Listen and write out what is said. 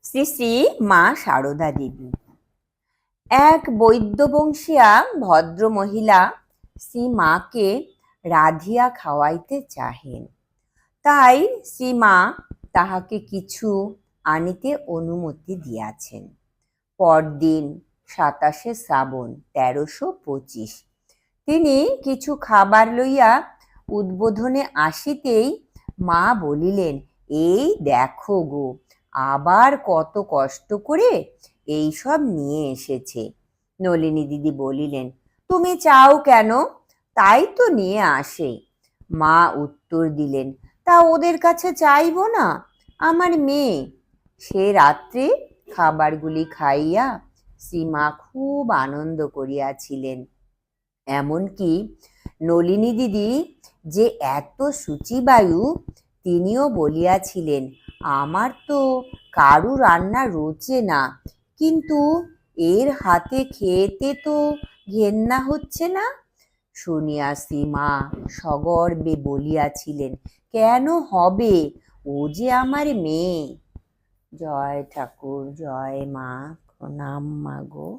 শ্রী শ্রী মা সারদা দেবী। এক বৈদ্যবংশীয়া ভদ্র মহিলা শ্রী মাকে রাধিয়া খাওয়াইতে চাহেন। তাই শ্রী মা তাহাকে কিছু আনিতে অনুমতি দিয়াছেন। পরদিন ২৭শে শ্রাবণ ১৩২৫ তিনি কিছু খাবার লইয়া উদ্বোধনে আসিতেই মা বলিলেন, এই দেখো গো, আবার কত কষ্ট করে এই সব নিয়ে এসেছে। নলিনী দিদি বলিলেন, তুমি চাও কেন? তাই তো নিয়ে আসে। মা উত্তর দিলেন, তা ওদের কাছে চাইব না? আমার মেয়ে। সে রাত্রে খাবারগুলি খাইয়া শ্রীমা খুব আনন্দ করিয়াছিলেন। এমনকি নলিনী দিদি যে এত শুচিবায়ু, তিনিও বলিয়াছিলেন, আমার তো কারু রান্না রোচে না, কিন্তু এর হাতে খেতে তো ঘেন্না হচ্ছে না। শুনিয়া শ্রীমা সগর্বে বলিয়াছিলেন, কেন হবে? ও যে আমার মেয়ে। জয় ঠাকুর, জয় মা, প্রণাম মা গো।